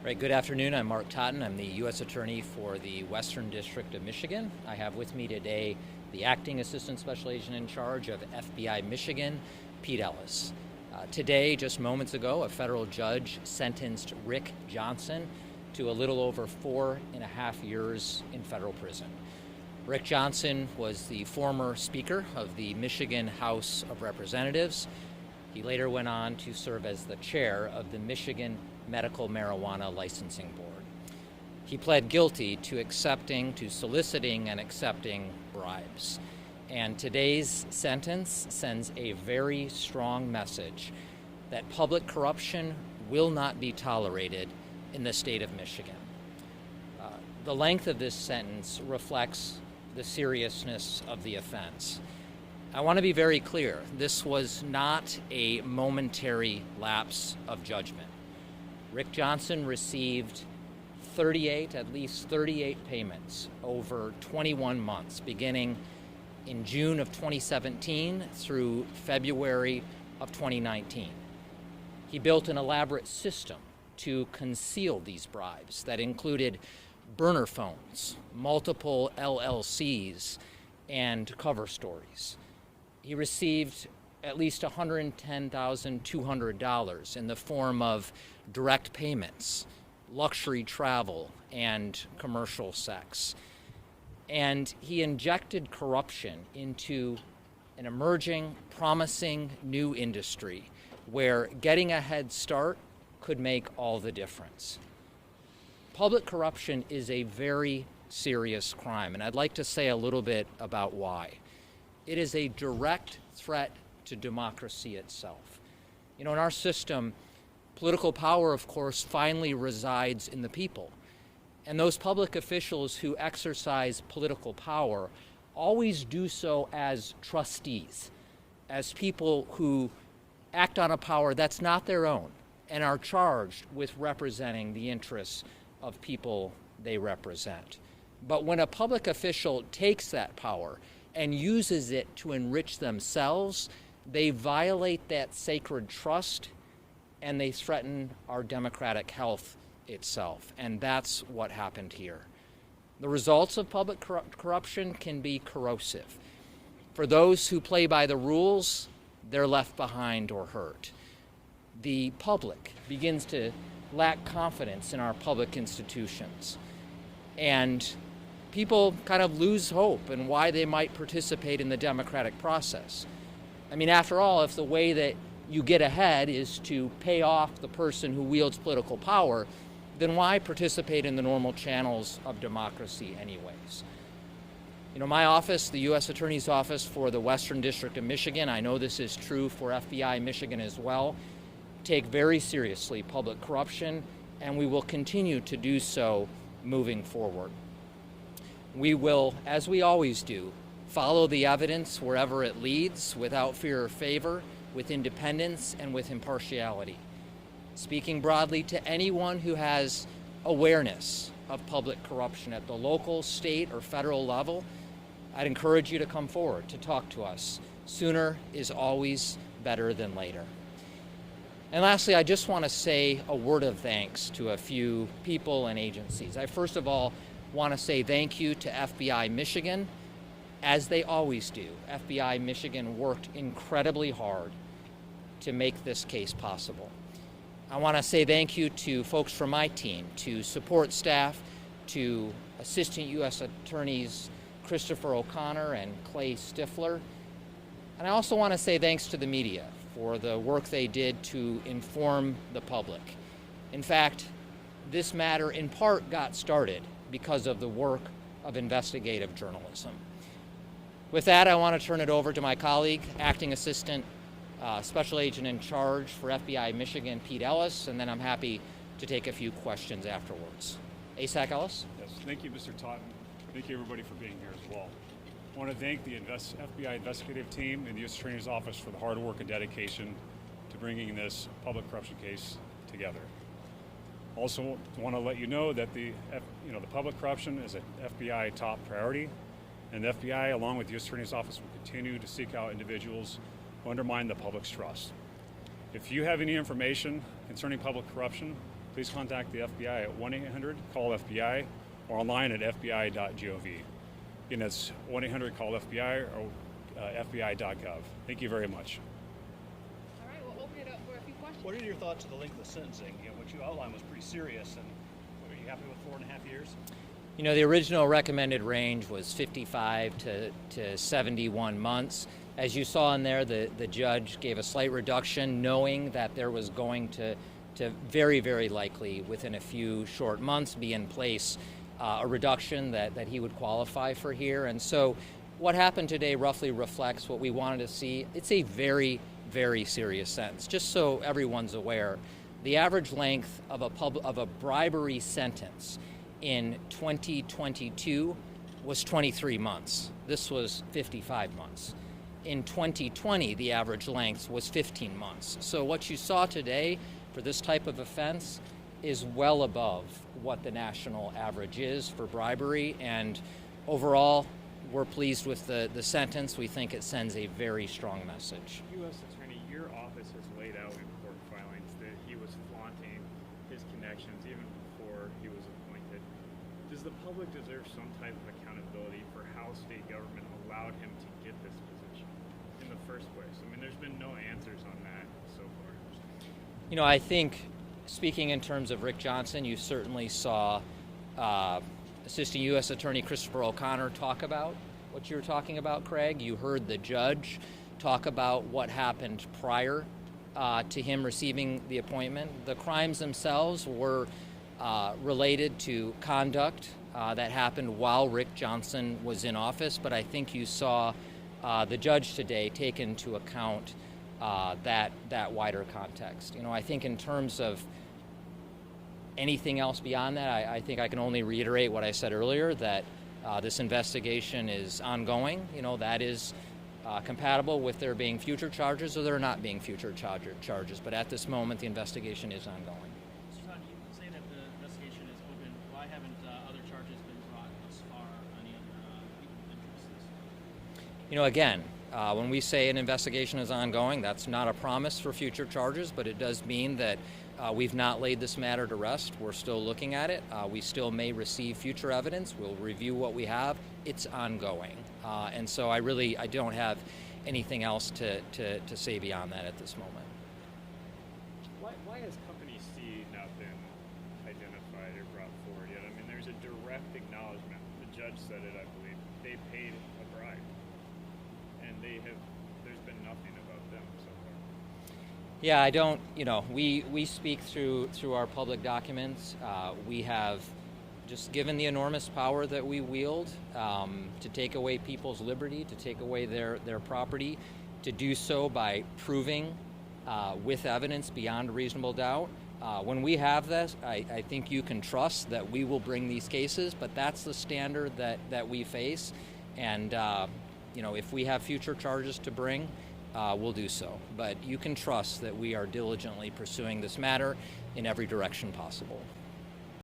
Right, good afternoon. I'm Mark Totten. I'm the U.S. Attorney for the Western District of Michigan. I have with me today the Acting Assistant Special Agent in charge of FBI Michigan, Pete Ellis. Today, just moments ago, a federal judge sentenced Rick Johnson to a little over 4.5 years in federal prison. Rick Johnson was the former Speaker of the Michigan House of Representatives. He later went on to serve as the chair of the Michigan Medical Marijuana Licensing Board. He pled guilty to soliciting and accepting bribes. And today's sentence sends a very strong message that public corruption will not be tolerated in the state of Michigan. The length of this sentence reflects the seriousness of the offense. I want to be very clear, this was not a momentary lapse of judgment. Rick Johnson received at least 38 payments over 21 months, beginning in June of 2017 through February of 2019. He built an elaborate system to conceal these bribes that included burner phones, multiple LLCs, and cover stories. He received at least $110,200 in the form of direct payments, luxury travel, and commercial sex. And he injected corruption into an emerging, promising new industry where getting a head start could make all the difference. Public corruption is a very serious crime, and I'd like to say a little bit about why. It is a direct threat to democracy itself. In our system, political power, of course, finally resides in the people. And those public officials who exercise political power always do so as trustees, as people who act on a power that's not their own and are charged with representing the interests of people they represent. But when a public official takes that power and uses it to enrich themselves, they violate that sacred trust and they threaten our democratic health itself. And that's what happened here. The results of public corruption can be corrosive. For those who play by the rules, they're left behind or hurt. The public begins to lack confidence in our public institutions. And people kind of lose hope in why they might participate in the democratic process. I mean, after all, if the way that you get ahead is to pay off the person who wields political power, then why participate in the normal channels of democracy anyways? My office, the U.S. Attorney's Office for the Western District of Michigan, I know this is true for FBI Michigan as well, take very seriously public corruption, and we will continue to do so moving forward. We will, as we always do, follow the evidence wherever it leads, without fear or favor, with independence and with impartiality. Speaking broadly to anyone who has awareness of public corruption at the local, state, or federal level, I'd encourage you to come forward to talk to us. Sooner is always better than later. And lastly, I just want to say a word of thanks to a few people and agencies. I first of all want to say thank you to FBI Michigan. As they always do, FBI Michigan worked incredibly hard to make this case possible. I want to say thank you to folks from my team, to support staff, to Assistant U.S. Attorneys Christopher O'Connor and Clay Stifler. And I also want to say thanks to the media for the work they did to inform the public. In fact, this matter in part got started because of the work of investigative journalism. With that, I want to turn it over to my colleague, Acting Assistant Special Agent in charge for FBI Michigan, Pete Ellis, and then I'm happy to take a few questions afterwards. ASAC Ellis? Yes, thank you, Mr. Totten. Thank you, everybody, for being here as well. I want to thank the FBI investigative team and the U.S. Attorney's Office for the hard work and dedication to bringing this public corruption case together. Also, want to let you know that the public corruption is an FBI top priority, and the FBI, along with the U.S. Attorney's Office, will continue to seek out individuals who undermine the public's trust. If you have any information concerning public corruption, please contact the FBI at 1-800-CALL-FBI or online at fbi.gov. Again, that's 1-800-CALL-FBI or fbi.gov. Thank you very much. All right, we'll open it up for a few questions. What are your thoughts of the length of sentencing? What you outlined was pretty serious, and are you happy with 4.5 years? You know, the original recommended range was 55 to 71 months. As you saw in there, the judge gave a slight reduction, knowing that there was going to very, very likely, within a few short months, be in place a reduction that he would qualify for here. And so what happened today roughly reflects what we wanted to see. It's a very, very serious sentence. Just so everyone's aware, the average length of a bribery sentence in 2022 was 23 months. This was 55 months. In 2020, the average length was 15 months. So what you saw today for this type of offense is well above what the national average is for bribery, and overall, we're pleased with the sentence. We think it sends a very strong message. U.S. Attorney, your office has laid out in court filings that he was flaunting his connections even before he was appointed. Does the public deserve some type of accountability for how state government allowed him to get this position in the first place? I mean, there's been no answers on that so far. You know, I think, speaking in terms of Rick Johnson, you certainly saw Assistant U.S. Attorney Christopher O'Connor talk about what you were talking about, Craig. You heard the judge talk about what happened prior to him receiving the appointment. The crimes themselves were related to conduct that happened while Rick Johnson was in office, but I think you saw the judge today take into account that wider context. You know, I think in terms of anything else beyond that, I think I can only reiterate what I said earlier, that this investigation is ongoing. You know, that is compatible with there being future charges or there not being future charges. But at this moment, the investigation is ongoing. Mr. Totten, you say that the investigation is open. Why haven't other charges been brought thus far on any other people of interest? You know, again, when we say an investigation is ongoing, that's not a promise for future charges, but it does mean that we've not laid this matter to rest. We're still looking at it. We still may receive future evidence. We'll review what we have. It's ongoing. And so I don't have anything else to say beyond that at this moment. Why has Company C not been identified or brought forward yet? I mean, there's a direct acknowledgement. The judge said it, I believe. They paid a bribe. And there's been nothing about them so far. Yeah, I don't, you know, we speak through our public documents. We have, just given the enormous power that we wield to take away people's liberty, to take away their property, to do so by proving with evidence beyond a reasonable doubt. When we have this, I think you can trust that we will bring these cases, but that's the standard that we face. And, you know, if we have future charges to bring, we'll do so. But you can trust that we are diligently pursuing this matter in every direction possible.